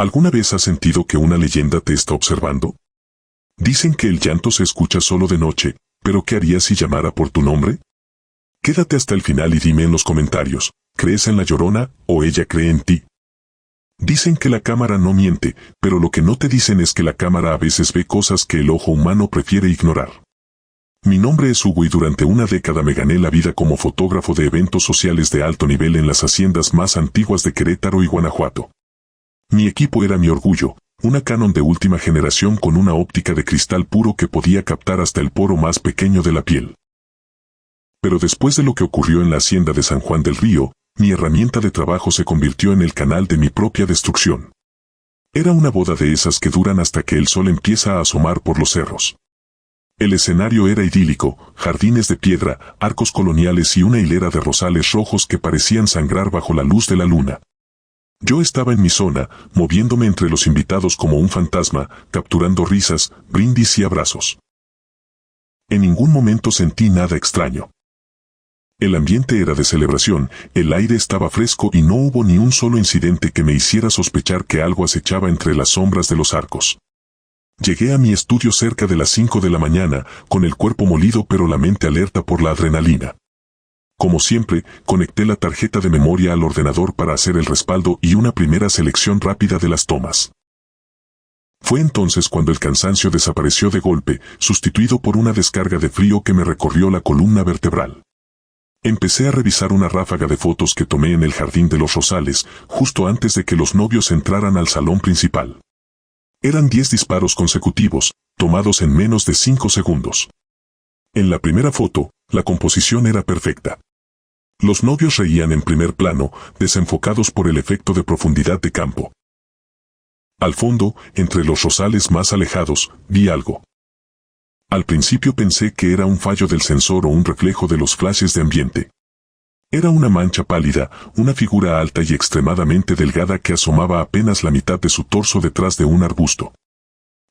¿Alguna vez has sentido que una leyenda te está observando? Dicen que el llanto se escucha solo de noche, pero ¿qué harías si llamara por tu nombre? Quédate hasta el final y dime en los comentarios, ¿crees en la Llorona o ella cree en ti? Dicen que la cámara no miente, pero lo que no te dicen es que la cámara a veces ve cosas que el ojo humano prefiere ignorar. Mi nombre es Hugo y durante una década me gané la vida como fotógrafo de eventos sociales de alto nivel en las haciendas más antiguas de Querétaro y Guanajuato. Mi equipo era mi orgullo, una Canon de última generación con una óptica de cristal puro que podía captar hasta el poro más pequeño de la piel. Pero después de lo que ocurrió en la hacienda de San Juan del Río, mi herramienta de trabajo se convirtió en el canal de mi propia destrucción. Era una boda de esas que duran hasta que el sol empieza a asomar por los cerros. El escenario era idílico, jardines de piedra, arcos coloniales y una hilera de rosales rojos que parecían sangrar bajo la luz de la luna. Yo estaba en mi zona, moviéndome entre los invitados como un fantasma, capturando risas, brindis y abrazos. En ningún momento sentí nada extraño. El ambiente era de celebración, el aire estaba fresco y no hubo ni un solo incidente que me hiciera sospechar que algo acechaba entre las sombras de los arcos. Llegué a mi estudio cerca de las 5 de la mañana, con el cuerpo molido pero la mente alerta por la adrenalina. Como siempre, conecté la tarjeta de memoria al ordenador para hacer el respaldo y una primera selección rápida de las tomas. Fue entonces cuando el cansancio desapareció de golpe, sustituido por una descarga de frío que me recorrió la columna vertebral. Empecé a revisar una ráfaga de fotos que tomé en el jardín de los Rosales, justo antes de que los novios entraran al salón principal. Eran 10 disparos consecutivos, tomados en menos de 5 segundos. En la primera foto, la composición era perfecta. Los novios reían en primer plano, desenfocados por el efecto de profundidad de campo. Al fondo, entre los rosales más alejados, vi algo. Al principio pensé que era un fallo del sensor o un reflejo de los flashes de ambiente. Era una mancha pálida, una figura alta y extremadamente delgada que asomaba apenas la mitad de su torso detrás de un arbusto.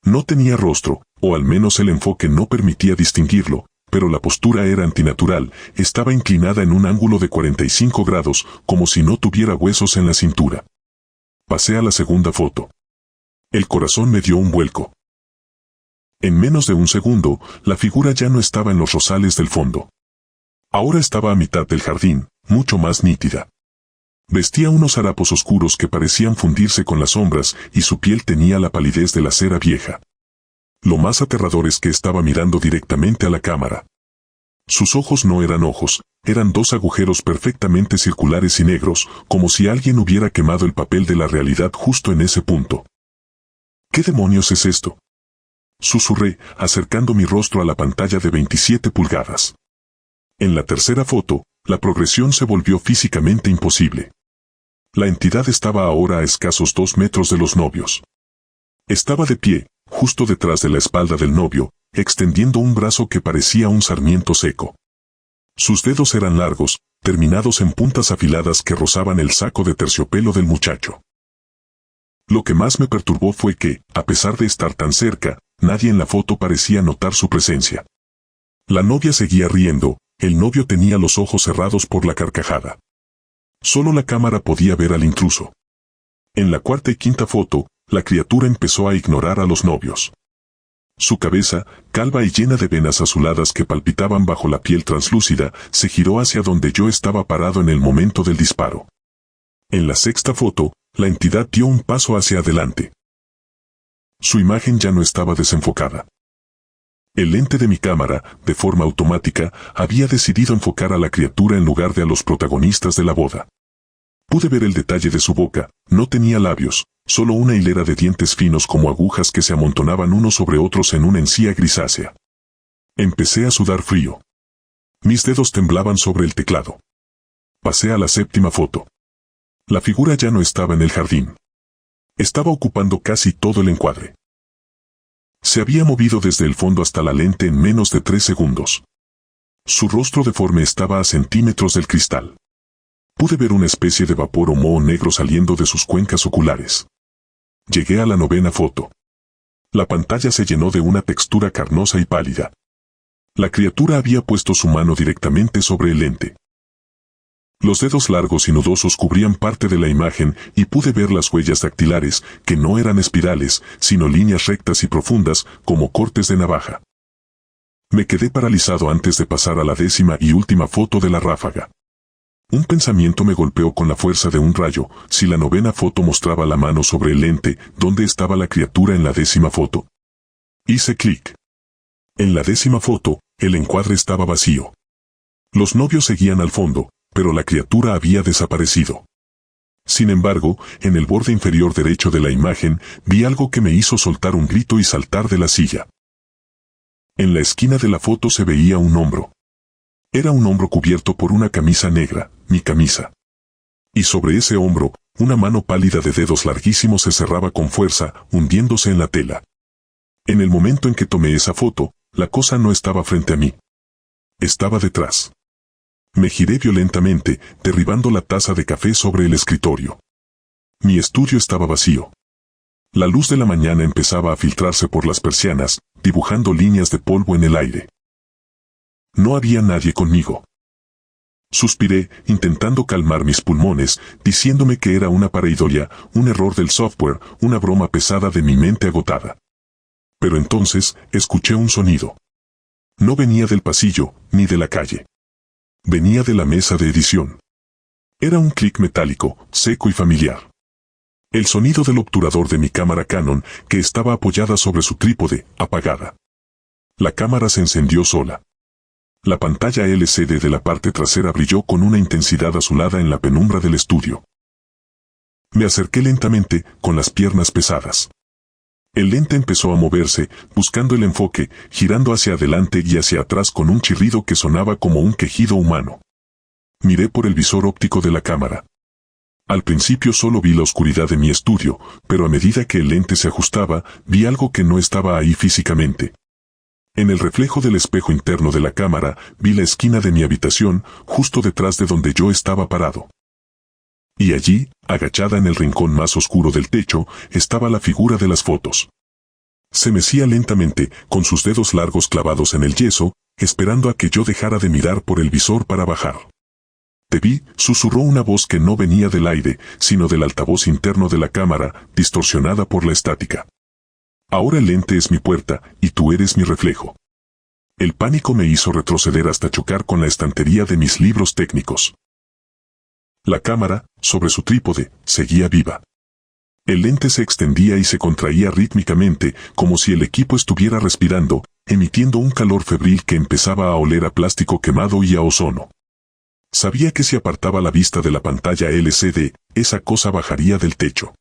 No tenía rostro, o al menos el enfoque no permitía distinguirlo, pero la postura era antinatural, estaba inclinada en un ángulo de 45 grados, como si no tuviera huesos en la cintura. Pasé a la segunda foto. El corazón me dio un vuelco. En menos de un segundo, la figura ya no estaba en los rosales del fondo. Ahora estaba a mitad del jardín, mucho más nítida. Vestía unos harapos oscuros que parecían fundirse con las sombras y su piel tenía la palidez de la cera vieja. Lo más aterrador es que estaba mirando directamente a la cámara. Sus ojos no eran ojos, eran 2 agujeros perfectamente circulares y negros, como si alguien hubiera quemado el papel de la realidad justo en ese punto. ¿Qué demonios es esto?, susurré, acercando mi rostro a la pantalla de 27 pulgadas. En la tercera foto, la progresión se volvió físicamente imposible. La entidad estaba ahora a escasos 2 metros de los novios. Estaba de pie, justo detrás de la espalda del novio, extendiendo un brazo que parecía un sarmiento seco. Sus dedos eran largos, terminados en puntas afiladas que rozaban el saco de terciopelo del muchacho. Lo que más me perturbó fue que, a pesar de estar tan cerca, nadie en la foto parecía notar su presencia. La novia seguía riendo, el novio tenía los ojos cerrados por la carcajada. Solo la cámara podía ver al intruso. En la cuarta y quinta foto, la criatura empezó a ignorar a los novios. Su cabeza, calva y llena de venas azuladas que palpitaban bajo la piel translúcida, se giró hacia donde yo estaba parado en el momento del disparo. En la sexta foto, la entidad dio un paso hacia adelante. Su imagen ya no estaba desenfocada. El lente de mi cámara, de forma automática, había decidido enfocar a la criatura en lugar de a los protagonistas de la boda. Pude ver el detalle de su boca, no tenía labios, solo una hilera de dientes finos como agujas que se amontonaban unos sobre otros en una encía grisácea. Empecé a sudar frío. Mis dedos temblaban sobre el teclado. Pasé a la séptima foto. La figura ya no estaba en el jardín. Estaba ocupando casi todo el encuadre. Se había movido desde el fondo hasta la lente en menos de 3 segundos. Su rostro deforme estaba a centímetros del cristal. Pude ver una especie de vapor o moho negro saliendo de sus cuencas oculares. Llegué a la novena foto. La pantalla se llenó de una textura carnosa y pálida. La criatura había puesto su mano directamente sobre el lente. Los dedos largos y nudosos cubrían parte de la imagen y pude ver las huellas dactilares, que no eran espirales, sino líneas rectas y profundas, como cortes de navaja. Me quedé paralizado antes de pasar a la 10ª y última foto de la ráfaga. Un pensamiento me golpeó con la fuerza de un rayo: si la 9ª foto mostraba la mano sobre el lente, ¿dónde estaba la criatura en la 10ª foto? Hice clic. En la 10ª foto, el encuadre estaba vacío. Los novios seguían al fondo, pero la criatura había desaparecido. Sin embargo, en el borde inferior derecho de la imagen, vi algo que me hizo soltar un grito y saltar de la silla. En la esquina de la foto se veía un hombro. Era un hombro cubierto por una camisa negra, mi camisa. Y sobre ese hombro, una mano pálida de dedos larguísimos se cerraba con fuerza, hundiéndose en la tela. En el momento en que tomé esa foto, la cosa no estaba frente a mí. Estaba detrás. Me giré violentamente, derribando la taza de café sobre el escritorio. Mi estudio estaba vacío. La luz de la mañana empezaba a filtrarse por las persianas, dibujando líneas de polvo en el aire. No había nadie conmigo. Suspiré, intentando calmar mis pulmones, diciéndome que era una pareidolia, un error del software, una broma pesada de mi mente agotada. Pero entonces, escuché un sonido. No venía del pasillo, ni de la calle. Venía de la mesa de edición. Era un clic metálico, seco y familiar. El sonido del obturador de mi cámara Canon, que estaba apoyada sobre su trípode, apagada. La cámara se encendió sola. La pantalla LCD de la parte trasera brilló con una intensidad azulada en la penumbra del estudio. Me acerqué lentamente, con las piernas pesadas. El lente empezó a moverse, buscando el enfoque, girando hacia adelante y hacia atrás con un chirrido que sonaba como un quejido humano. Miré por el visor óptico de la cámara. Al principio solo vi la oscuridad de mi estudio, pero a medida que el lente se ajustaba, vi algo que no estaba ahí físicamente. En el reflejo del espejo interno de la cámara, vi la esquina de mi habitación, justo detrás de donde yo estaba parado. Y allí, agachada en el rincón más oscuro del techo, estaba la figura de las fotos. Se mecía lentamente, con sus dedos largos clavados en el yeso, esperando a que yo dejara de mirar por el visor para bajar. «Te vi», susurró una voz que no venía del aire, sino del altavoz interno de la cámara, distorsionada por la estática. «Ahora el lente es mi puerta, y tú eres mi reflejo». El pánico me hizo retroceder hasta chocar con la estantería de mis libros técnicos. La cámara, sobre su trípode, seguía viva. El lente se extendía y se contraía rítmicamente, como si el equipo estuviera respirando, emitiendo un calor febril que empezaba a oler a plástico quemado y a ozono. Sabía que si apartaba la vista de la pantalla LCD, esa cosa bajaría del techo.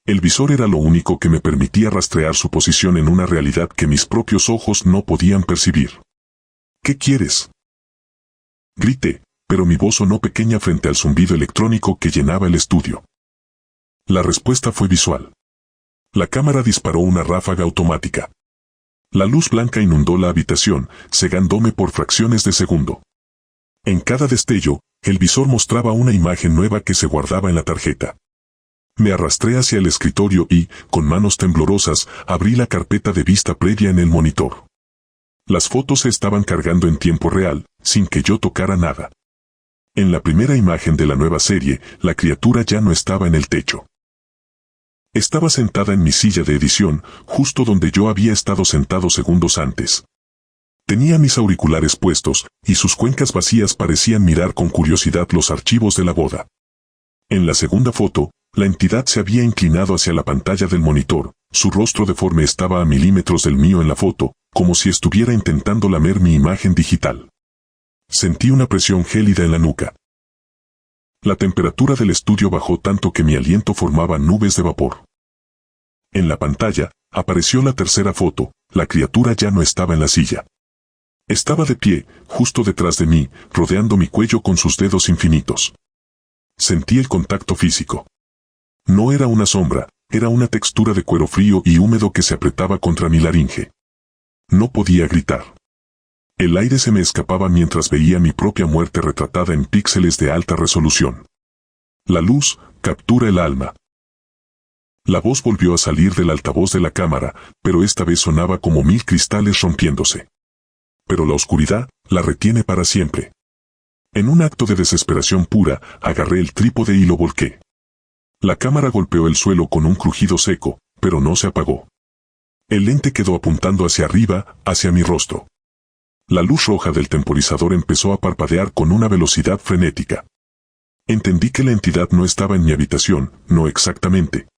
El visor era lo único que me permitía rastrear su posición en una realidad que mis propios ojos no podían percibir. «¿Qué quieres?», grité, pero mi voz sonó pequeña frente al zumbido electrónico que llenaba el estudio. La respuesta fue visual. La cámara disparó una ráfaga automática. La luz blanca inundó la habitación, cegándome por fracciones de segundo. En cada destello, el visor mostraba una imagen nueva que se guardaba en la tarjeta. Me arrastré hacia el escritorio y, con manos temblorosas, abrí la carpeta de vista previa en el monitor. Las fotos se estaban cargando en tiempo real, sin que yo tocara nada. En la primera imagen de la nueva serie, la criatura ya no estaba en el techo. Estaba sentada en mi silla de edición, justo donde yo había estado sentado segundos antes. Tenía mis auriculares puestos, y sus cuencas vacías parecían mirar con curiosidad los archivos de la boda. En la segunda foto, la entidad se había inclinado hacia la pantalla del monitor, su rostro deforme estaba a milímetros del mío en la foto, como si estuviera intentando lamer mi imagen digital. Sentí una presión gélida en la nuca. La temperatura del estudio bajó tanto que mi aliento formaba nubes de vapor. En la pantalla, apareció la tercera foto, la criatura ya no estaba en la silla. Estaba de pie, justo detrás de mí, rodeando mi cuello con sus dedos infinitos. Sentí el contacto físico. No era una sombra, era una textura de cuero frío y húmedo que se apretaba contra mi laringe. No podía gritar. El aire se me escapaba mientras veía mi propia muerte retratada en píxeles de alta resolución. La luz captura el alma. La voz volvió a salir del altavoz de la cámara, pero esta vez sonaba como 1000 cristales rompiéndose. Pero la oscuridad la retiene para siempre. En un acto de desesperación pura, agarré el trípode y lo volqué. La cámara golpeó el suelo con un crujido seco, pero no se apagó. El lente quedó apuntando hacia arriba, hacia mi rostro. La luz roja del temporizador empezó a parpadear con una velocidad frenética. Entendí que la entidad no estaba en mi habitación, no exactamente.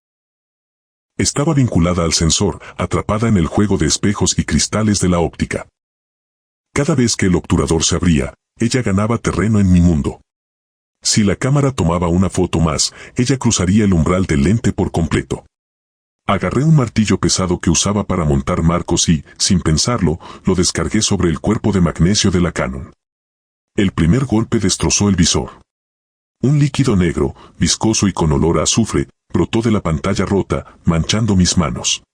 Estaba vinculada al sensor, atrapada en el juego de espejos y cristales de la óptica. Cada vez que el obturador se abría, ella ganaba terreno en mi mundo. Si la cámara tomaba una foto más, ella cruzaría el umbral del lente por completo. Agarré un martillo pesado que usaba para montar marcos y, sin pensarlo, lo descargué sobre el cuerpo de magnesio de la Canon. El primer golpe destrozó el visor. Un líquido negro, viscoso y con olor a azufre, brotó de la pantalla rota, manchando mis manos.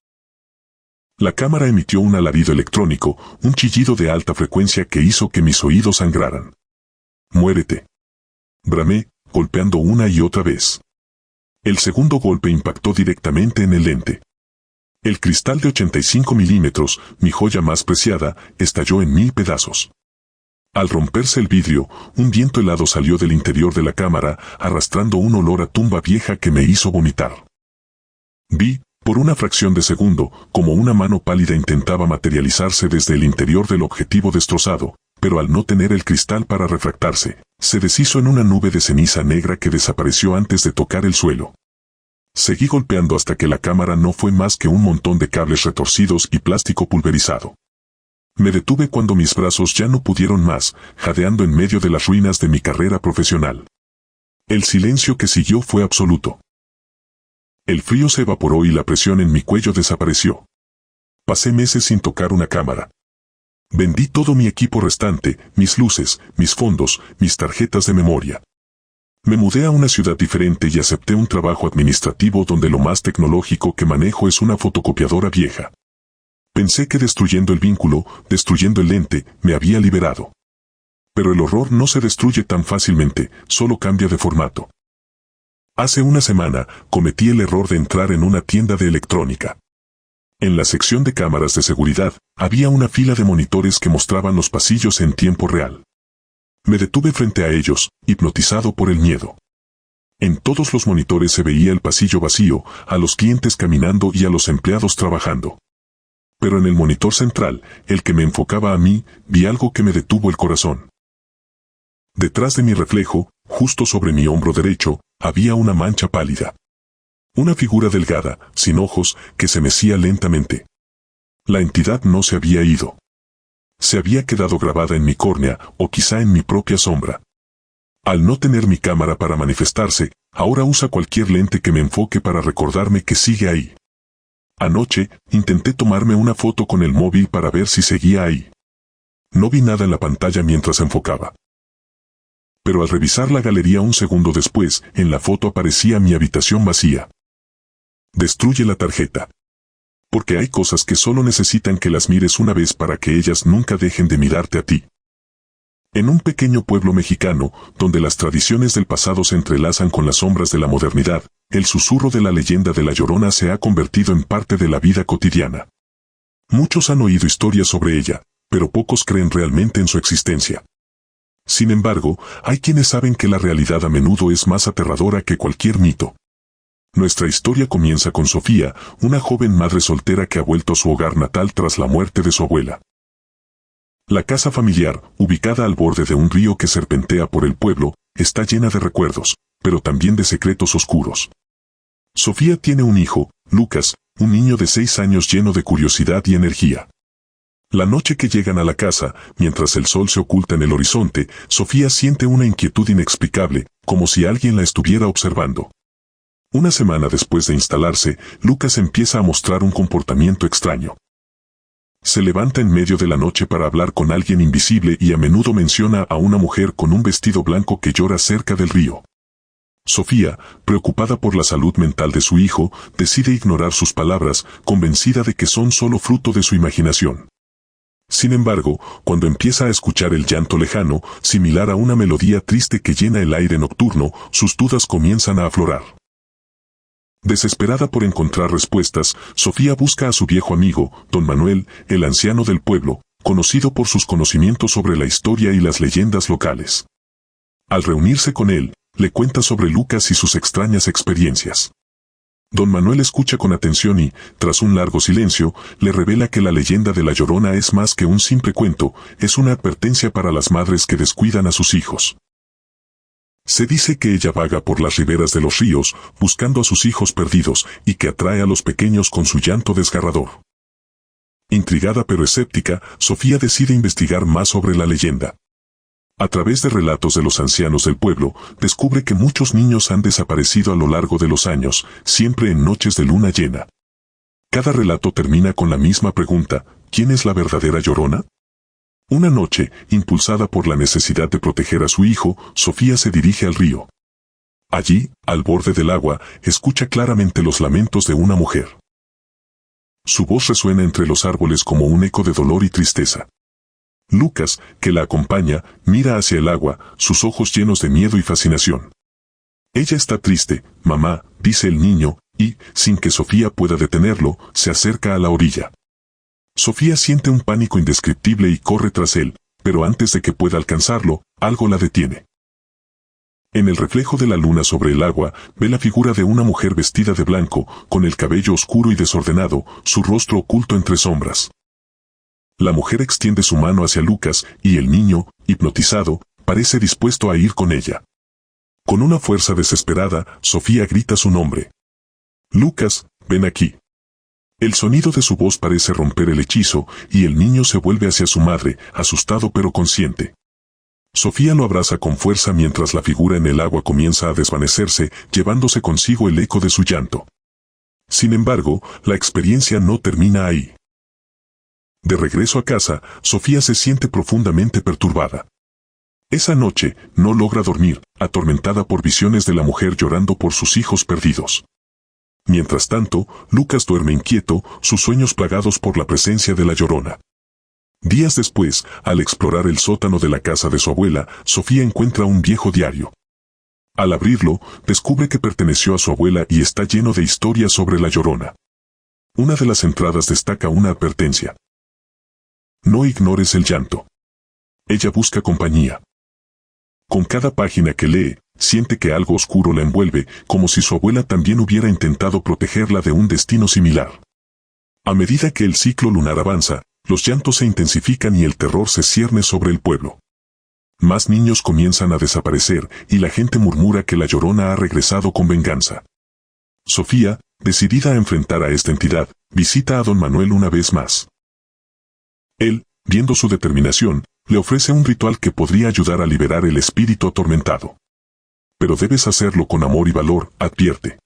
La cámara emitió un alarido electrónico, un chillido de alta frecuencia que hizo que mis oídos sangraran. «Muérete», bramé, golpeando una y otra vez. El segundo golpe impactó directamente en el lente. El cristal de 85 milímetros, mi joya más preciada, estalló en 1000 pedazos. Al romperse el vidrio, un viento helado salió del interior de la cámara, arrastrando un olor a tumba vieja que me hizo vomitar. Vi, por una fracción de segundo, como una mano pálida intentaba materializarse desde el interior del objetivo destrozado, pero al no tener el cristal para refractarse, se deshizo en una nube de ceniza negra que desapareció antes de tocar el suelo. Seguí golpeando hasta que la cámara no fue más que un montón de cables retorcidos y plástico pulverizado. Me detuve cuando mis brazos ya no pudieron más, jadeando en medio de las ruinas de mi carrera profesional. El silencio que siguió fue absoluto. El frío se evaporó y la presión en mi cuello desapareció. Pasé meses sin tocar una cámara. Vendí todo mi equipo restante, mis luces, mis fondos, mis tarjetas de memoria. Me mudé a una ciudad diferente y acepté un trabajo administrativo donde lo más tecnológico que manejo es una fotocopiadora vieja. Pensé que destruyendo el vínculo, destruyendo el lente, me había liberado. Pero el horror no se destruye tan fácilmente, solo cambia de formato. Hace una semana, cometí el error de entrar en una tienda de electrónica. En la sección de cámaras de seguridad, había una fila de monitores que mostraban los pasillos en tiempo real. Me detuve frente a ellos, hipnotizado por el miedo. En todos los monitores se veía el pasillo vacío, a los clientes caminando y a los empleados trabajando. Pero en el monitor central, el que me enfocaba a mí, vi algo que me detuvo el corazón. Detrás de mi reflejo, justo sobre mi hombro derecho, había una mancha pálida. Una figura delgada, sin ojos, que se mecía lentamente. La entidad no se había ido. Se había quedado grabada en mi córnea, o quizá en mi propia sombra. Al no tener mi cámara para manifestarse, ahora usa cualquier lente que me enfoque para recordarme que sigue ahí. Anoche, intenté tomarme una foto con el móvil para ver si seguía ahí. No vi nada en la pantalla mientras enfocaba. Pero al revisar la galería un segundo después, en la foto aparecía mi habitación vacía. Destruye la tarjeta. Porque hay cosas que solo necesitan que las mires una vez para que ellas nunca dejen de mirarte a ti. En un pequeño pueblo mexicano, donde las tradiciones del pasado se entrelazan con las sombras de la modernidad, el susurro de la leyenda de La Llorona se ha convertido en parte de la vida cotidiana. Muchos han oído historias sobre ella, pero pocos creen realmente en su existencia. Sin embargo, hay quienes saben que la realidad a menudo es más aterradora que cualquier mito. Nuestra historia comienza con Sofía, una joven madre soltera que ha vuelto a su hogar natal tras la muerte de su abuela. La casa familiar, ubicada al borde de un río que serpentea por el pueblo, está llena de recuerdos, pero también de secretos oscuros. Sofía tiene un hijo, Lucas, un niño de 6 años lleno de curiosidad y energía. La noche que llegan a la casa, mientras el sol se oculta en el horizonte, Sofía siente una inquietud inexplicable, como si alguien la estuviera observando. Una semana después de instalarse, Lucas empieza a mostrar un comportamiento extraño. Se levanta en medio de la noche para hablar con alguien invisible y a menudo menciona a una mujer con un vestido blanco que llora cerca del río. Sofía, preocupada por la salud mental de su hijo, decide ignorar sus palabras, convencida de que son solo fruto de su imaginación. Sin embargo, cuando empieza a escuchar el llanto lejano, similar a una melodía triste que llena el aire nocturno, sus dudas comienzan a aflorar. Desesperada por encontrar respuestas, Sofía busca a su viejo amigo, don Manuel, el anciano del pueblo, conocido por sus conocimientos sobre la historia y las leyendas locales. Al reunirse con él, le cuenta sobre Lucas y sus extrañas experiencias. Don Manuel escucha con atención y, tras un largo silencio, le revela que la leyenda de La Llorona es más que un simple cuento, es una advertencia para las madres que descuidan a sus hijos. Se dice que ella vaga por las riberas de los ríos, buscando a sus hijos perdidos, y que atrae a los pequeños con su llanto desgarrador. Intrigada pero escéptica, Sofía decide investigar más sobre la leyenda. A través de relatos de los ancianos del pueblo, descubre que muchos niños han desaparecido a lo largo de los años, siempre en noches de luna llena. Cada relato termina con la misma pregunta: ¿quién es la verdadera Llorona? Una noche, impulsada por la necesidad de proteger a su hijo, Sofía se dirige al río. Allí, al borde del agua, escucha claramente los lamentos de una mujer. Su voz resuena entre los árboles como un eco de dolor y tristeza. Lucas, que la acompaña, mira hacia el agua, sus ojos llenos de miedo y fascinación. Ella está triste, mamá, dice el niño, y, sin que Sofía pueda detenerlo, se acerca a la orilla. Sofía siente un pánico indescriptible y corre tras él, pero antes de que pueda alcanzarlo, algo la detiene. En el reflejo de la luna sobre el agua, ve la figura de una mujer vestida de blanco, con el cabello oscuro y desordenado, su rostro oculto entre sombras. La mujer extiende su mano hacia Lucas, y el niño, hipnotizado, parece dispuesto a ir con ella. Con una fuerza desesperada, Sofía grita su nombre. Lucas, ven aquí. El sonido de su voz parece romper el hechizo, y el niño se vuelve hacia su madre, asustado pero consciente. Sofía lo abraza con fuerza mientras la figura en el agua comienza a desvanecerse, llevándose consigo el eco de su llanto. Sin embargo, la experiencia no termina ahí. De regreso a casa, Sofía se siente profundamente perturbada. Esa noche, no logra dormir, atormentada por visiones de la mujer llorando por sus hijos perdidos. Mientras tanto, Lucas duerme inquieto, sus sueños plagados por la presencia de la Llorona. Días después, al explorar el sótano de la casa de su abuela, Sofía encuentra un viejo diario. Al abrirlo, descubre que perteneció a su abuela y está lleno de historias sobre la Llorona. Una de las entradas destaca una advertencia. No ignores el llanto. Ella busca compañía. Con cada página que lee, siente que algo oscuro la envuelve, como si su abuela también hubiera intentado protegerla de un destino similar. A medida que el ciclo lunar avanza, los llantos se intensifican y el terror se cierne sobre el pueblo. Más niños comienzan a desaparecer, y la gente murmura que la Llorona ha regresado con venganza. Sofía, decidida a enfrentar a esta entidad, visita a don Manuel una vez más. Él, viendo su determinación, le ofrece un ritual que podría ayudar a liberar el espíritu atormentado. Pero debes hacerlo con amor y valor, advierte.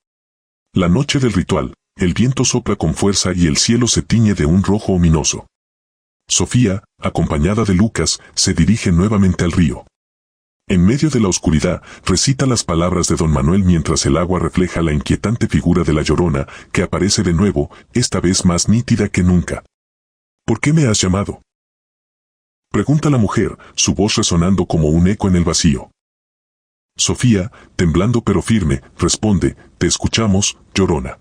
La noche del ritual, el viento sopla con fuerza y el cielo se tiñe de un rojo ominoso. Sofía, acompañada de Lucas, se dirige nuevamente al río. En medio de la oscuridad, recita las palabras de don Manuel mientras el agua refleja la inquietante figura de la Llorona, que aparece de nuevo, esta vez más nítida que nunca. ¿Por qué me has llamado?, pregunta la mujer, su voz resonando como un eco en el vacío. Sofía, temblando pero firme, responde: te escuchamos, Llorona.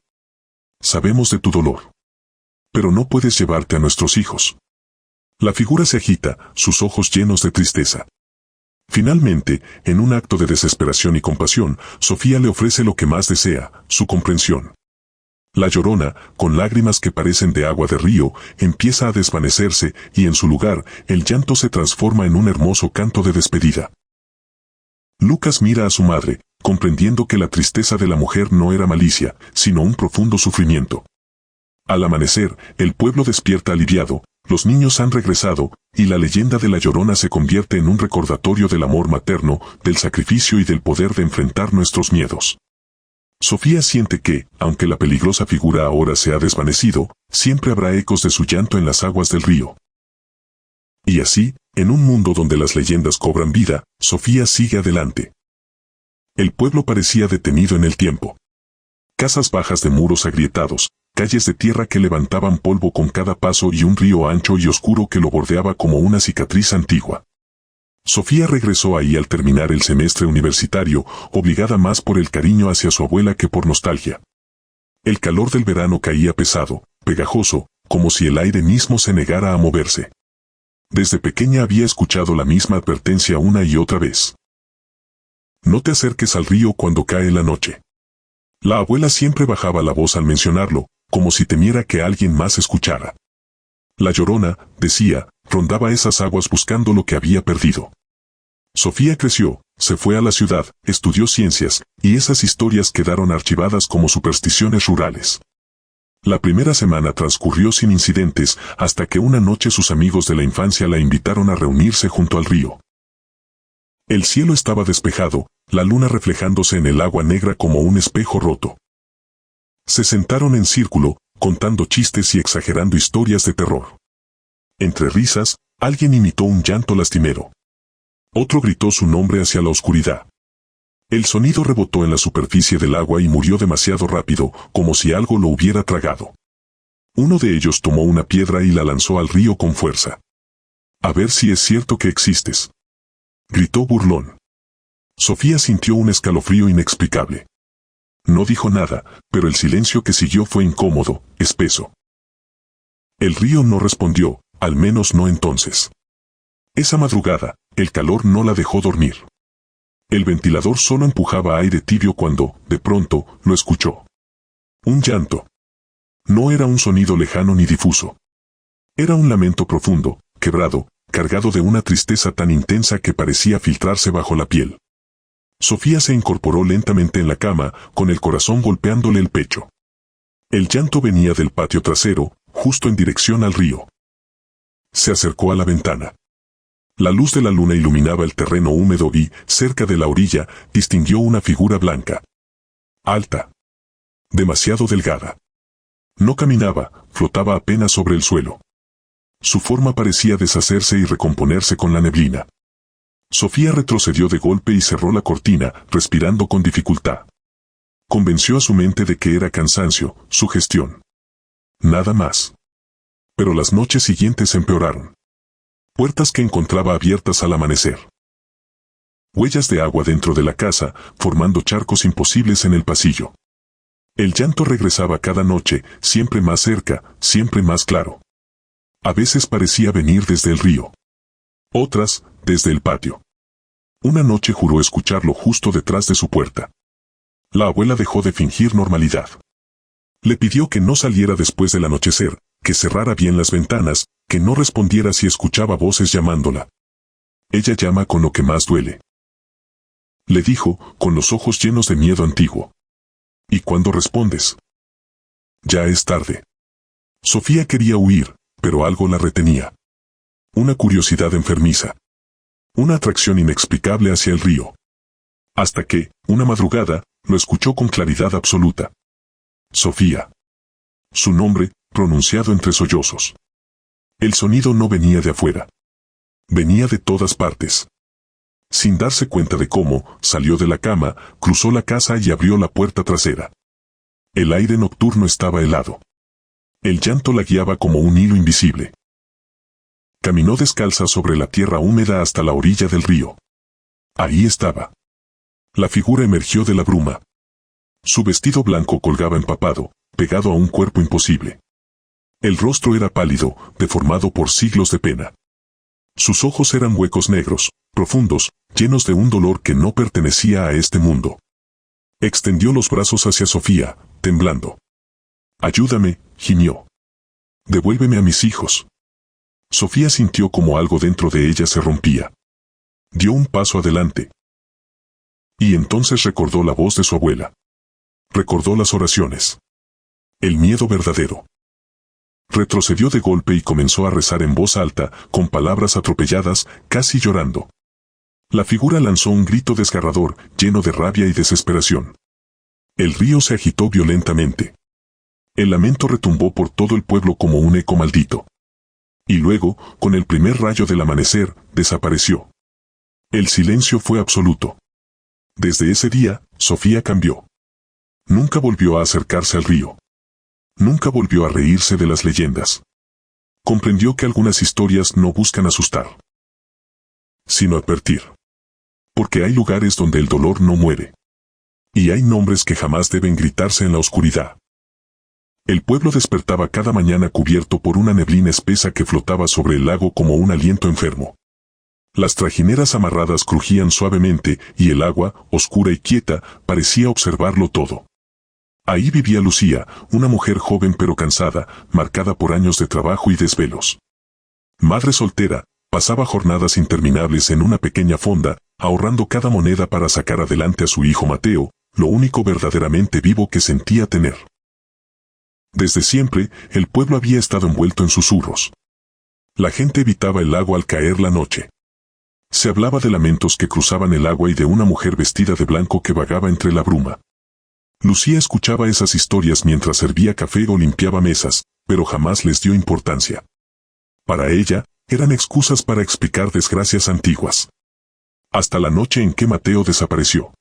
Sabemos de tu dolor. Pero no puedes llevarte a nuestros hijos. La figura se agita, sus ojos llenos de tristeza. Finalmente, en un acto de desesperación y compasión, Sofía le ofrece lo que más desea, su comprensión. La Llorona, con lágrimas que parecen de agua de río, empieza a desvanecerse, y en su lugar, el llanto se transforma en un hermoso canto de despedida. Lucas mira a su madre, comprendiendo que la tristeza de la mujer no era malicia, sino un profundo sufrimiento. Al amanecer, el pueblo despierta aliviado, los niños han regresado, y la leyenda de la Llorona se convierte en un recordatorio del amor materno, del sacrificio y del poder de enfrentar nuestros miedos. Sofía siente que, aunque la peligrosa figura ahora se ha desvanecido, siempre habrá ecos de su llanto en las aguas del río. Y así, en un mundo donde las leyendas cobran vida, Sofía sigue adelante. El pueblo parecía detenido en el tiempo. Casas bajas de muros agrietados, calles de tierra que levantaban polvo con cada paso y un río ancho y oscuro que lo bordeaba como una cicatriz antigua. Sofía regresó ahí al terminar el semestre universitario, obligada más por el cariño hacia su abuela que por nostalgia. El calor del verano caía pesado, pegajoso, como si el aire mismo se negara a moverse. Desde pequeña había escuchado la misma advertencia una y otra vez. No te acerques al río cuando cae la noche. La abuela siempre bajaba la voz al mencionarlo, como si temiera que alguien más escuchara. La Llorona, decía, rondaba esas aguas buscando lo que había perdido. Sofía creció, se fue a la ciudad, estudió ciencias, y esas historias quedaron archivadas como supersticiones rurales. La primera semana transcurrió sin incidentes, hasta que una noche sus amigos de la infancia la invitaron a reunirse junto al río. El cielo estaba despejado, la luna reflejándose en el agua negra como un espejo roto. Se sentaron en círculo, contando chistes y exagerando historias de terror. Entre risas, alguien imitó un llanto lastimero. Otro gritó su nombre hacia la oscuridad. El sonido rebotó en la superficie del agua y murió demasiado rápido, como si algo lo hubiera tragado. Uno de ellos tomó una piedra y la lanzó al río con fuerza. «A ver si es cierto que existes», gritó burlón. Sofía sintió un escalofrío inexplicable. No dijo nada, pero el silencio que siguió fue incómodo, espeso. El río no respondió, al menos no entonces. Esa madrugada, el calor no la dejó dormir. El ventilador solo empujaba aire tibio cuando, de pronto, lo escuchó. Un llanto. No era un sonido lejano ni difuso. Era un lamento profundo, quebrado, cargado de una tristeza tan intensa que parecía filtrarse bajo la piel. Sofía se incorporó lentamente en la cama, con el corazón golpeándole el pecho. El llanto venía del patio trasero, justo en dirección al río. Se acercó a la ventana. La luz de la luna iluminaba el terreno húmedo y, cerca de la orilla, distinguió una figura blanca. Alta. Demasiado delgada. No caminaba, flotaba apenas sobre el suelo. Su forma parecía deshacerse y recomponerse con la neblina. Sofía retrocedió de golpe y cerró la cortina, respirando con dificultad. Convenció a su mente de que era cansancio, sugestión. Nada más. Pero las noches siguientes empeoraron. Puertas que encontraba abiertas al amanecer. Huellas de agua dentro de la casa, formando charcos imposibles en el pasillo. El llanto regresaba cada noche, siempre más cerca, siempre más claro. A veces parecía venir desde el río. Otras, desde el patio. Una noche juró escucharlo justo detrás de su puerta. La abuela dejó de fingir normalidad. Le pidió que no saliera después del anochecer, que cerrara bien las ventanas, que no respondiera si escuchaba voces llamándola. Ella llama con lo que más duele. Le dijo, con los ojos llenos de miedo antiguo. ¿Y cuándo respondes? Ya es tarde. Sofía quería huir, pero algo la retenía. Una curiosidad enfermiza. Una atracción inexplicable hacia el río. Hasta que, una madrugada, lo escuchó con claridad absoluta. Sofía. Su nombre, pronunciado entre sollozos. El sonido no venía de afuera. Venía de todas partes. Sin darse cuenta de cómo, salió de la cama, cruzó la casa y abrió la puerta trasera. El aire nocturno estaba helado. El llanto la guiaba como un hilo invisible. Caminó descalza sobre la tierra húmeda hasta la orilla del río. Ahí estaba. La figura emergió de la bruma. Su vestido blanco colgaba empapado, pegado a un cuerpo imposible. El rostro era pálido, deformado por siglos de pena. Sus ojos eran huecos negros, profundos, llenos de un dolor que no pertenecía a este mundo. Extendió los brazos hacia Sofía, temblando. «Ayúdame», gimió. «Devuélveme a mis hijos». Sofía sintió como algo dentro de ella se rompía. Dio un paso adelante. Y entonces recordó la voz de su abuela. Recordó las oraciones. El miedo verdadero. Retrocedió de golpe y comenzó a rezar en voz alta, con palabras atropelladas, casi llorando. La figura lanzó un grito desgarrador, lleno de rabia y desesperación. El río se agitó violentamente. El lamento retumbó por todo el pueblo como un eco maldito. Y luego, con el primer rayo del amanecer, desapareció. El silencio fue absoluto. Desde ese día, Sofía cambió. Nunca volvió a acercarse al río. Nunca volvió a reírse de las leyendas. Comprendió que algunas historias no buscan asustar, sino advertir. Porque hay lugares donde el dolor no muere. Y hay nombres que jamás deben gritarse en la oscuridad. El pueblo despertaba cada mañana cubierto por una neblina espesa que flotaba sobre el lago como un aliento enfermo. Las trajineras amarradas crujían suavemente y el agua, oscura y quieta, parecía observarlo todo. Ahí vivía Lucía, una mujer joven pero cansada, marcada por años de trabajo y desvelos. Madre soltera, pasaba jornadas interminables en una pequeña fonda, ahorrando cada moneda para sacar adelante a su hijo Mateo, lo único verdaderamente vivo que sentía tener. Desde siempre, el pueblo había estado envuelto en susurros. La gente evitaba el lago al caer la noche. Se hablaba de lamentos que cruzaban el agua y de una mujer vestida de blanco que vagaba entre la bruma. Lucía escuchaba esas historias mientras servía café o limpiaba mesas, pero jamás les dio importancia. Para ella, eran excusas para explicar desgracias antiguas. Hasta la noche en que Mateo desapareció.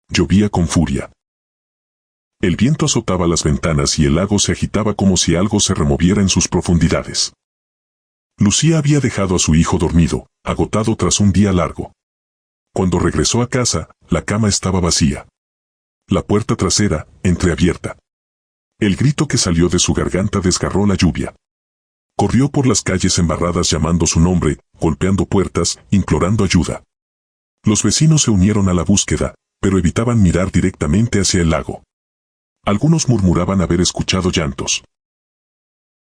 Llovía con furia. El viento azotaba las ventanas y el lago se agitaba como si algo se removiera en sus profundidades. Lucía había dejado a su hijo dormido, agotado tras un día largo. Cuando regresó a casa, la cama estaba vacía. La puerta trasera, entreabierta. El grito que salió de su garganta desgarró la lluvia. Corrió por las calles embarradas llamando su nombre, golpeando puertas, implorando ayuda. Los vecinos se unieron a la búsqueda, pero evitaban mirar directamente hacia el lago. Algunos murmuraban haber escuchado llantos.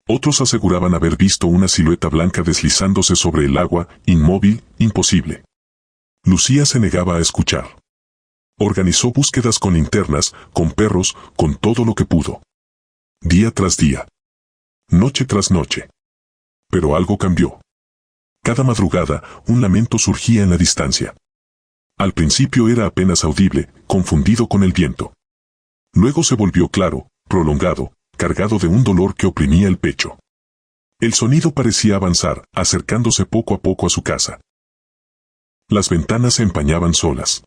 Otros aseguraban haber visto una silueta blanca deslizándose sobre el agua, inmóvil, imposible. Lucía se negaba a escuchar. Organizó búsquedas con linternas, con perros, con todo lo que pudo. Día tras día. Noche tras noche. Pero algo cambió. Cada madrugada, un lamento surgía en la distancia. Al principio era apenas audible, confundido con el viento. Luego se volvió claro, prolongado, cargado de un dolor que oprimía el pecho. El sonido parecía avanzar, acercándose poco a poco a su casa. Las ventanas se empañaban solas.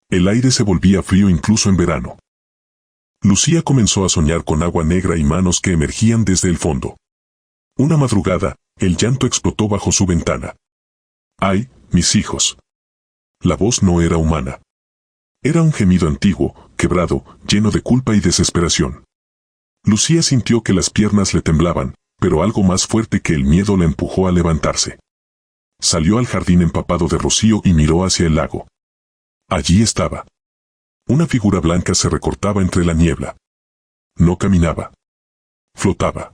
El aire se volvía frío incluso en verano. Lucía comenzó a soñar con agua negra y manos que emergían desde el fondo. Una madrugada, el llanto explotó bajo su ventana. ¡Ay, mis hijos! La voz no era humana. Era un gemido antiguo, quebrado, lleno de culpa y desesperación. Lucía sintió que las piernas le temblaban, pero algo más fuerte que el miedo la empujó a levantarse. Salió al jardín empapado de rocío y miró hacia el lago. Allí estaba. Una figura blanca se recortaba entre la niebla. No caminaba. Flotaba.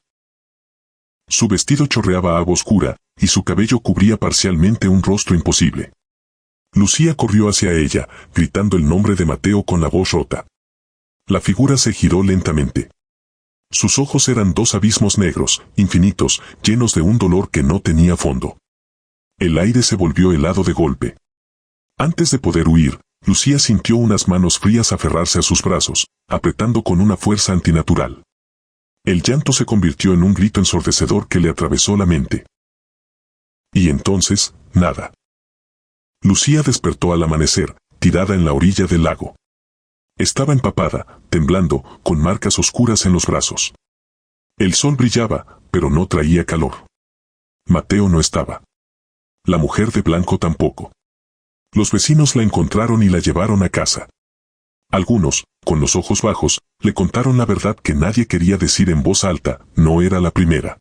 Su vestido chorreaba agua oscura, y su cabello cubría parcialmente un rostro imposible. Lucía corrió hacia ella, gritando el nombre de Mateo con la voz rota. La figura se giró lentamente. Sus ojos eran dos abismos negros, infinitos, llenos de un dolor que no tenía fondo. El aire se volvió helado de golpe. Antes de poder huir, Lucía sintió unas manos frías aferrarse a sus brazos, apretando con una fuerza antinatural. El llanto se convirtió en un grito ensordecedor que le atravesó la mente. Y entonces, nada. Lucía despertó al amanecer, tirada en la orilla del lago. Estaba empapada, temblando, con marcas oscuras en los brazos. El sol brillaba, pero no traía calor. Mateo no estaba. La mujer de blanco tampoco. Los vecinos la encontraron y la llevaron a casa. Algunos, con los ojos bajos, le contaron la verdad que nadie quería decir en voz alta, no era la primera.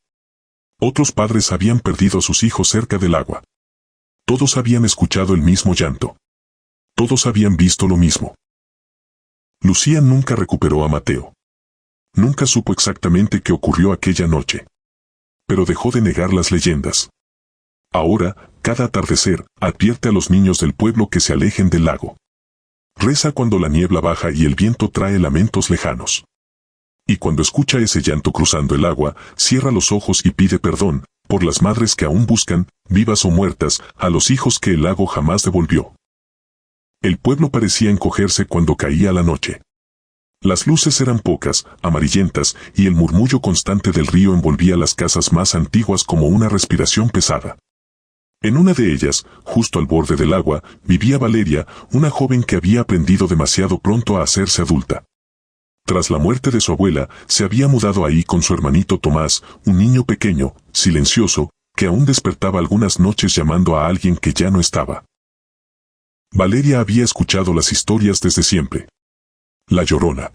Otros padres habían perdido a sus hijos cerca del agua. Todos habían escuchado el mismo llanto. Todos habían visto lo mismo. Lucía nunca recuperó a Mateo. Nunca supo exactamente qué ocurrió aquella noche. Pero dejó de negar las leyendas. Ahora, cada atardecer, advierte a los niños del pueblo que se alejen del lago. Reza cuando la niebla baja y el viento trae lamentos lejanos. Y cuando escucha ese llanto cruzando el agua, cierra los ojos y pide perdón, por las madres que aún buscan, vivas o muertas, a los hijos que el lago jamás devolvió. El pueblo parecía encogerse cuando caía la noche. Las luces eran pocas, amarillentas, y el murmullo constante del río envolvía las casas más antiguas como una respiración pesada. En una de ellas, justo al borde del agua, vivía Valeria, una joven que había aprendido demasiado pronto a hacerse adulta. Tras la muerte de su abuela, se había mudado ahí con su hermanito Tomás, un niño pequeño, silencioso, que aún despertaba algunas noches llamando a alguien que ya no estaba. Valeria había escuchado las historias desde siempre. La Llorona.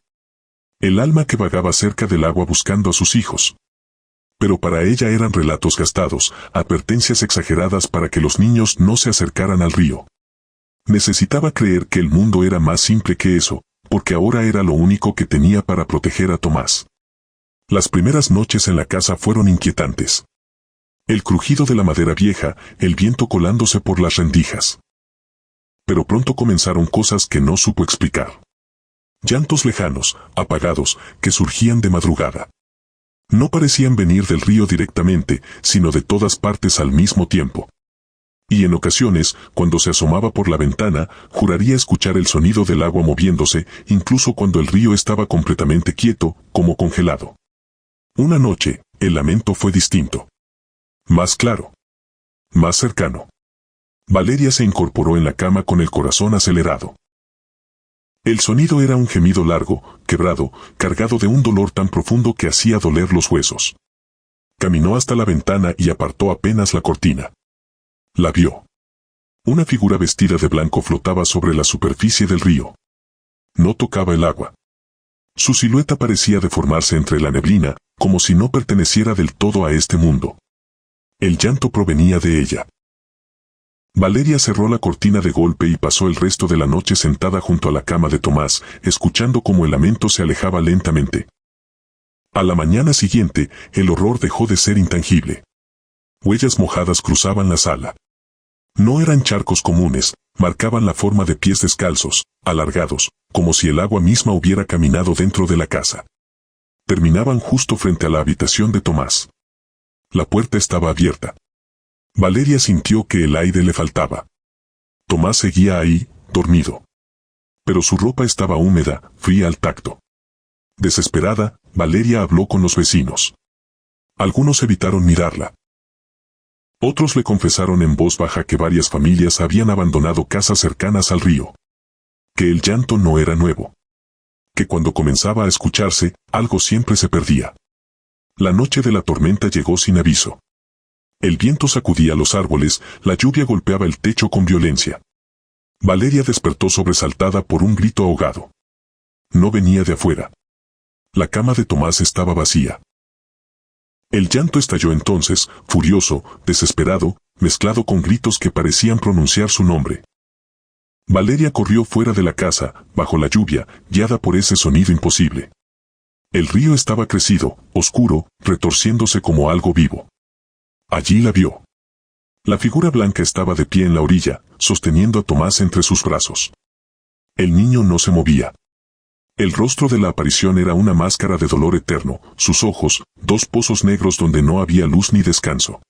El alma que vagaba cerca del agua buscando a sus hijos. Pero para ella eran relatos gastados, advertencias exageradas para que los niños no se acercaran al río. Necesitaba creer que el mundo era más simple que eso, porque ahora era lo único que tenía para proteger a Tomás. Las primeras noches en la casa fueron inquietantes. El crujido de la madera vieja, el viento colándose por las rendijas. Pero pronto comenzaron cosas que no supo explicar. Llantos lejanos, apagados, que surgían de madrugada. No parecían venir del río directamente, sino de todas partes al mismo tiempo. Y en ocasiones, cuando se asomaba por la ventana, juraría escuchar el sonido del agua moviéndose, incluso cuando el río estaba completamente quieto, como congelado. Una noche, el lamento fue distinto. Más claro. Más cercano. Valeria se incorporó en la cama con el corazón acelerado. El sonido era un gemido largo, quebrado, cargado de un dolor tan profundo que hacía doler los huesos. Caminó hasta la ventana y apartó apenas la cortina. La vio. Una figura vestida de blanco flotaba sobre la superficie del río. No tocaba el agua. Su silueta parecía deformarse entre la neblina, como si no perteneciera del todo a este mundo. El llanto provenía de ella. Valeria cerró la cortina de golpe y pasó el resto de la noche sentada junto a la cama de Tomás, escuchando cómo el lamento se alejaba lentamente. A la mañana siguiente, el horror dejó de ser intangible. Huellas mojadas cruzaban la sala. No eran charcos comunes, marcaban la forma de pies descalzos, alargados, como si el agua misma hubiera caminado dentro de la casa. Terminaban justo frente a la habitación de Tomás. La puerta estaba abierta. Valeria sintió que el aire le faltaba. Tomás seguía ahí, dormido. Pero su ropa estaba húmeda, fría al tacto. Desesperada, Valeria habló con los vecinos. Algunos evitaron mirarla. Otros le confesaron en voz baja que varias familias habían abandonado casas cercanas al río. Que el llanto no era nuevo. Que cuando comenzaba a escucharse, algo siempre se perdía. La noche de la tormenta llegó sin aviso. El viento sacudía los árboles, la lluvia golpeaba el techo con violencia. Valeria despertó sobresaltada por un grito ahogado. No venía de afuera. La cama de Tomás estaba vacía. El llanto estalló entonces, furioso, desesperado, mezclado con gritos que parecían pronunciar su nombre. Valeria corrió fuera de la casa, bajo la lluvia, guiada por ese sonido imposible. El río estaba crecido, oscuro, retorciéndose como algo vivo. Allí la vio. La figura blanca estaba de pie en la orilla, sosteniendo a Tomás entre sus brazos. El niño no se movía. El rostro de la aparición era una máscara de dolor eterno, sus ojos, dos pozos negros donde no había luz ni descanso.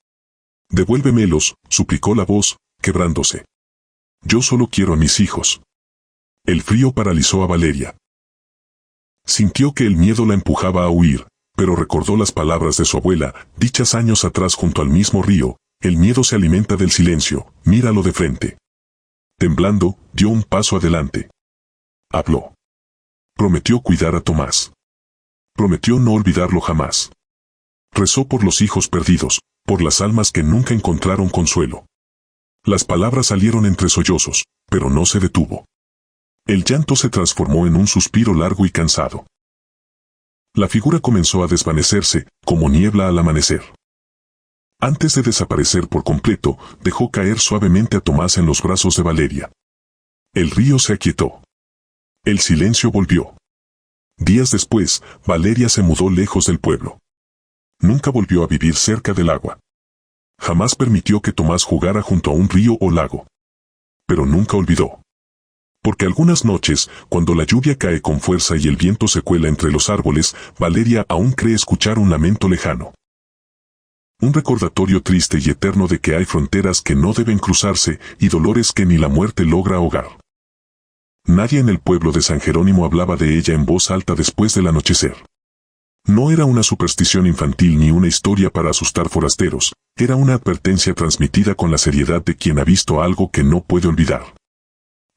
«Devuélvemelos», suplicó la voz, quebrándose. «Yo solo quiero a mis hijos». El frío paralizó a Valeria. Sintió que el miedo la empujaba a huir, pero recordó las palabras de su abuela, dichas años atrás junto al mismo río: el miedo se alimenta del silencio, míralo de frente. Temblando, dio un paso adelante. Habló. Prometió cuidar a Tomás. Prometió no olvidarlo jamás. Rezó por los hijos perdidos, por las almas que nunca encontraron consuelo. Las palabras salieron entre sollozos, pero no se detuvo. El llanto se transformó en un suspiro largo y cansado. La figura comenzó a desvanecerse, como niebla al amanecer. Antes de desaparecer por completo, dejó caer suavemente a Tomás en los brazos de Valeria. El río se aquietó. El silencio volvió. Días después, Valeria se mudó lejos del pueblo. Nunca volvió a vivir cerca del agua. Jamás permitió que Tomás jugara junto a un río o lago. Pero nunca olvidó. Porque algunas noches, cuando la lluvia cae con fuerza y el viento se cuela entre los árboles, Valeria aún cree escuchar un lamento lejano. Un recordatorio triste y eterno de que hay fronteras que no deben cruzarse y dolores que ni la muerte logra ahogar. Nadie en el pueblo de San Jerónimo hablaba de ella en voz alta después del anochecer. No era una superstición infantil ni una historia para asustar forasteros, era una advertencia transmitida con la seriedad de quien ha visto algo que no puede olvidar.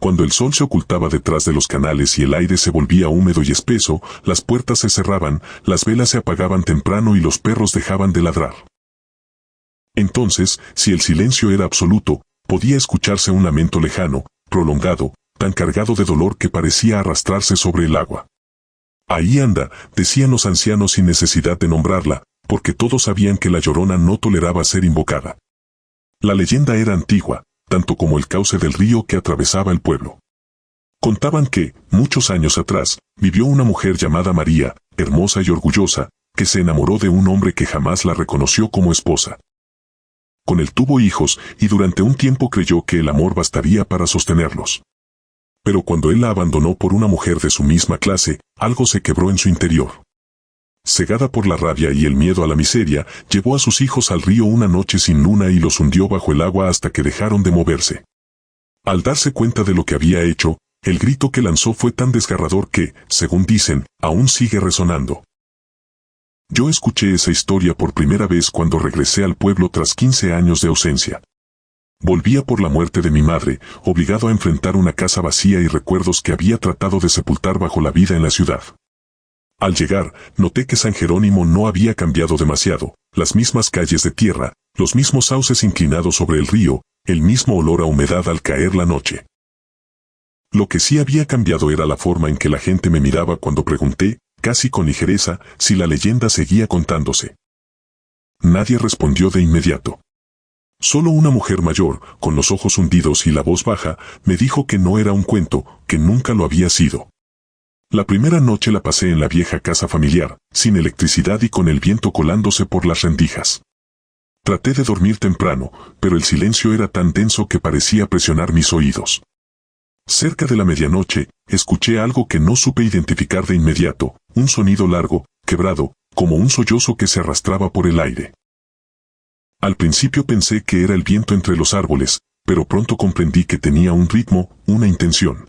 Cuando el sol se ocultaba detrás de los canales y el aire se volvía húmedo y espeso, las puertas se cerraban, las velas se apagaban temprano y los perros dejaban de ladrar. Entonces, si el silencio era absoluto, podía escucharse un lamento lejano, prolongado, tan cargado de dolor que parecía arrastrarse sobre el agua. Ahí anda, decían los ancianos sin necesidad de nombrarla, porque todos sabían que la Llorona no toleraba ser invocada. La leyenda era antigua, tanto como el cauce del río que atravesaba el pueblo. Contaban que, muchos años atrás, vivió una mujer llamada María, hermosa y orgullosa, que se enamoró de un hombre que jamás la reconoció como esposa. Con él tuvo hijos y durante un tiempo creyó que el amor bastaría para sostenerlos. Pero cuando él la abandonó por una mujer de su misma clase, algo se quebró en su interior. Cegada por la rabia y el miedo a la miseria, llevó a sus hijos al río una noche sin luna y los hundió bajo el agua hasta que dejaron de moverse. Al darse cuenta de lo que había hecho, el grito que lanzó fue tan desgarrador que, según dicen, aún sigue resonando. Yo escuché esa historia por primera vez cuando regresé al pueblo tras 15 años de ausencia. Volvía por la muerte de mi madre, obligado a enfrentar una casa vacía y recuerdos que había tratado de sepultar bajo la vida en la ciudad. Al llegar, noté que San Jerónimo no había cambiado demasiado, las mismas calles de tierra, los mismos sauces inclinados sobre el río, el mismo olor a humedad al caer la noche. Lo que sí había cambiado era la forma en que la gente me miraba cuando pregunté, casi con ligereza, si la leyenda seguía contándose. Nadie respondió de inmediato. Solo una mujer mayor, con los ojos hundidos y la voz baja, me dijo que no era un cuento, que nunca lo había sido. La primera noche la pasé en la vieja casa familiar, sin electricidad y con el viento colándose por las rendijas. Traté de dormir temprano, pero el silencio era tan denso que parecía presionar mis oídos. Cerca de la medianoche, escuché algo que no supe identificar de inmediato, un sonido largo, quebrado, como un sollozo que se arrastraba por el aire. Al principio pensé que era el viento entre los árboles, pero pronto comprendí que tenía un ritmo, una intención.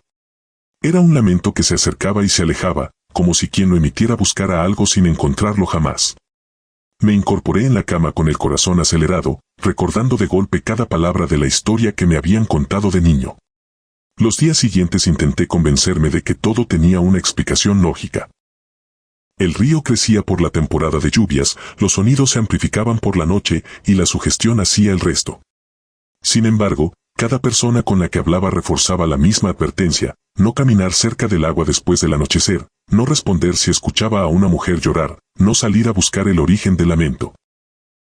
Era un lamento que se acercaba y se alejaba, como si quien lo emitiera buscara algo sin encontrarlo jamás. Me incorporé en la cama con el corazón acelerado, recordando de golpe cada palabra de la historia que me habían contado de niño. Los días siguientes intenté convencerme de que todo tenía una explicación lógica. El río crecía por la temporada de lluvias, los sonidos se amplificaban por la noche y la sugestión hacía el resto. Sin embargo, cada persona con la que hablaba reforzaba la misma advertencia: no caminar cerca del agua después del anochecer, no responder si escuchaba a una mujer llorar, no salir a buscar el origen del lamento.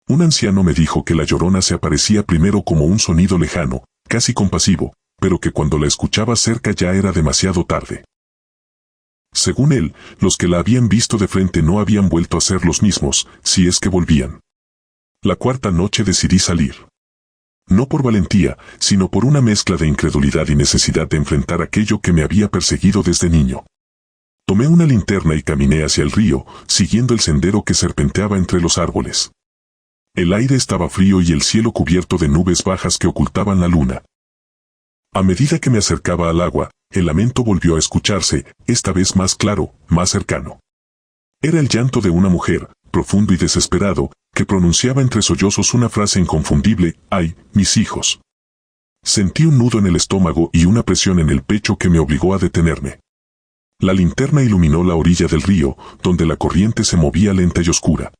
Un anciano me dijo que la Llorona se aparecía primero como un sonido lejano, casi compasivo, pero que cuando la escuchaba cerca ya era demasiado tarde. Según él, los que la habían visto de frente no habían vuelto a ser los mismos, si es que volvían. La cuarta noche decidí salir. No por valentía, sino por una mezcla de incredulidad y necesidad de enfrentar aquello que me había perseguido desde niño. Tomé una linterna y caminé hacia el río, siguiendo el sendero que serpenteaba entre los árboles. El aire estaba frío y el cielo cubierto de nubes bajas que ocultaban la luna. A medida que me acercaba al agua, el lamento volvió a escucharse, esta vez más claro, más cercano. Era el llanto de una mujer, profundo y desesperado, que pronunciaba entre sollozos una frase inconfundible: «¡Ay, mis hijos!». Sentí un nudo en el estómago y una presión en el pecho que me obligó a detenerme. La linterna iluminó la orilla del río, donde la corriente se movía lenta y oscura.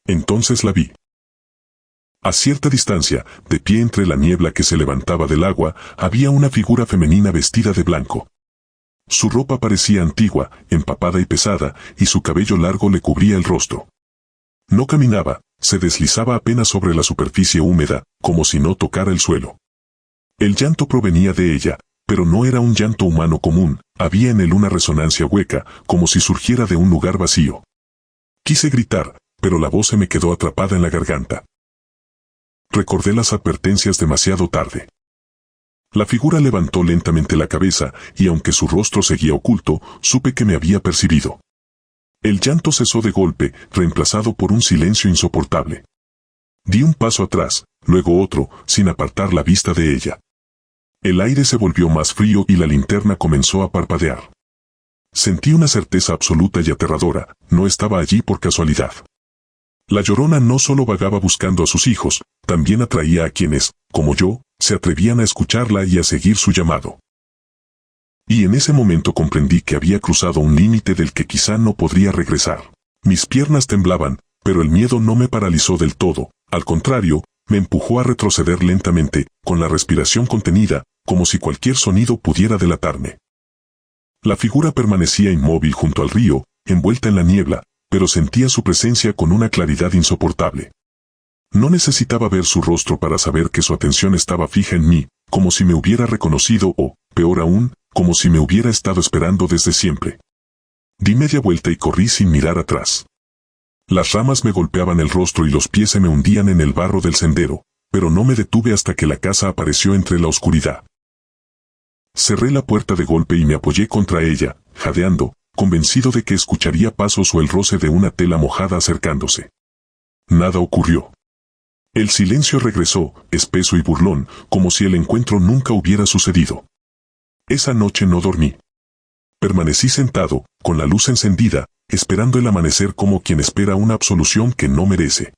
Entonces la vi. A cierta distancia, de pie entre la niebla que se levantaba del agua, había una figura femenina vestida de blanco. Su ropa parecía antigua, empapada y pesada, y su cabello largo le cubría el rostro. No caminaba, se deslizaba apenas sobre la superficie húmeda, como si no tocara el suelo. El llanto provenía de ella, pero no era un llanto humano común, había en él una resonancia hueca, como si surgiera de un lugar vacío. Quise gritar, pero la voz se me quedó atrapada en la garganta. Recordé las advertencias demasiado tarde. La figura levantó lentamente la cabeza, y aunque su rostro seguía oculto, supe que me había percibido. El llanto cesó de golpe, reemplazado por un silencio insoportable. Di un paso atrás, luego otro, sin apartar la vista de ella. El aire se volvió más frío y la linterna comenzó a parpadear. Sentí una certeza absoluta y aterradora: no estaba allí por casualidad. La Llorona no solo vagaba buscando a sus hijos, también atraía a quienes, como yo, se atrevían a escucharla y a seguir su llamado. Y en ese momento comprendí que había cruzado un límite del que quizá no podría regresar. Mis piernas temblaban, pero el miedo no me paralizó del todo, al contrario, me empujó a retroceder lentamente, con la respiración contenida, como si cualquier sonido pudiera delatarme. La figura permanecía inmóvil junto al río, envuelta en la niebla, pero sentía su presencia con una claridad insoportable. No necesitaba ver su rostro para saber que su atención estaba fija en mí, como si me hubiera reconocido o, peor aún, como si me hubiera estado esperando desde siempre. Di media vuelta y corrí sin mirar atrás. Las ramas me golpeaban el rostro y los pies se me hundían en el barro del sendero, pero no me detuve hasta que la casa apareció entre la oscuridad. Cerré la puerta de golpe y me apoyé contra ella, jadeando, convencido de que escucharía pasos o el roce de una tela mojada acercándose. Nada ocurrió. El silencio regresó, espeso y burlón, como si el encuentro nunca hubiera sucedido. Esa noche no dormí. Permanecí sentado, con la luz encendida, esperando el amanecer como quien espera una absolución que no merece.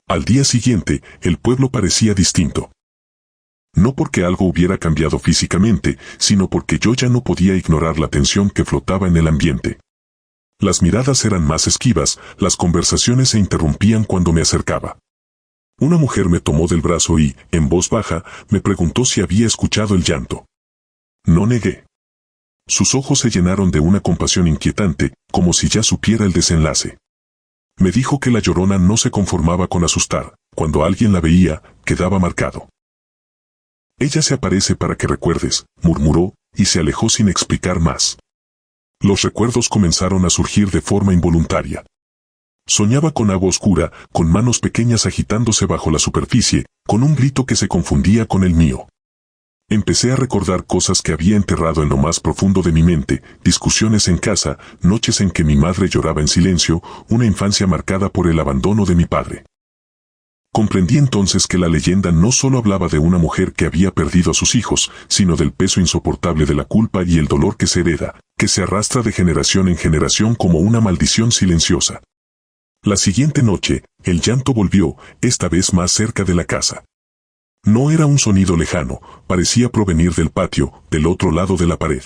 Al día siguiente, el pueblo parecía distinto. No porque algo hubiera cambiado físicamente, sino porque yo ya no podía ignorar la tensión que flotaba en el ambiente. Las miradas eran más esquivas, las conversaciones se interrumpían cuando me acercaba. Una mujer me tomó del brazo y, en voz baja, me preguntó si había escuchado el llanto. No negué. Sus ojos se llenaron de una compasión inquietante, como si ya supiera el desenlace. Me dijo que la Llorona no se conformaba con asustar, cuando alguien la veía, quedaba marcado. Ella se aparece para que recuerdes, murmuró, y se alejó sin explicar más. Los recuerdos comenzaron a surgir de forma involuntaria. Soñaba con agua oscura, con manos pequeñas agitándose bajo la superficie, con un grito que se confundía con el mío. Empecé a recordar cosas que había enterrado en lo más profundo de mi mente, discusiones en casa, noches en que mi madre lloraba en silencio, una infancia marcada por el abandono de mi padre. Comprendí entonces que la leyenda no solo hablaba de una mujer que había perdido a sus hijos, sino del peso insoportable de la culpa y el dolor que se hereda, que se arrastra de generación en generación como una maldición silenciosa. La siguiente noche, el llanto volvió, esta vez más cerca de la casa. No era un sonido lejano, parecía provenir del patio, del otro lado de la pared.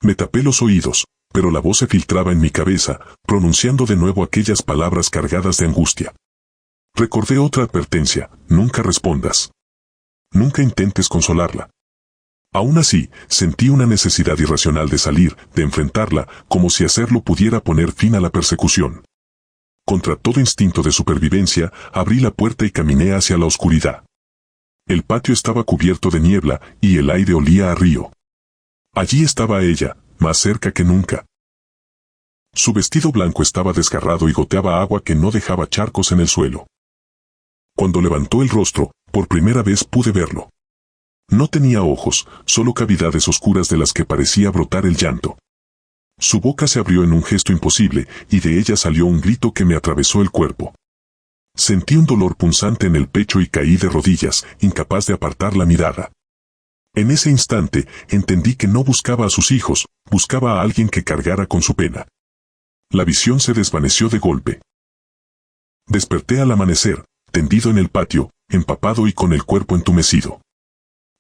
Me tapé los oídos, pero la voz se filtraba en mi cabeza, pronunciando de nuevo aquellas palabras cargadas de angustia. Recordé otra advertencia: nunca respondas. Nunca intentes consolarla. Aún así, sentí una necesidad irracional de salir, de enfrentarla, como si hacerlo pudiera poner fin a la persecución. Contra todo instinto de supervivencia, abrí la puerta y caminé hacia la oscuridad. El patio estaba cubierto de niebla, y el aire olía a río. Allí estaba ella, más cerca que nunca. Su vestido blanco estaba desgarrado y goteaba agua que no dejaba charcos en el suelo. Cuando levantó el rostro, por primera vez pude verlo. No tenía ojos, solo cavidades oscuras de las que parecía brotar el llanto. Su boca se abrió en un gesto imposible, y de ella salió un grito que me atravesó el cuerpo. Sentí un dolor punzante en el pecho y caí de rodillas, incapaz de apartar la mirada. En ese instante, entendí que no buscaba a sus hijos, buscaba a alguien que cargara con su pena. La visión se desvaneció de golpe. Desperté al amanecer, tendido en el patio, empapado y con el cuerpo entumecido.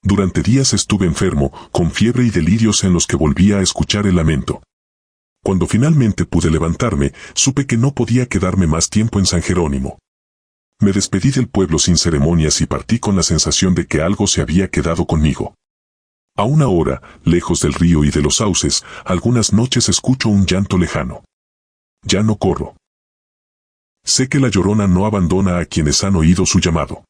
Durante días estuve enfermo, con fiebre y delirios en los que volvía a escuchar el lamento. Cuando finalmente pude levantarme, supe que no podía quedarme más tiempo en San Jerónimo. Me despedí del pueblo sin ceremonias y partí con la sensación de que algo se había quedado conmigo. Aún ahora, lejos del río y de los sauces, algunas noches escucho un llanto lejano. Ya no corro. Sé que la Llorona no abandona a quienes han oído su llamado.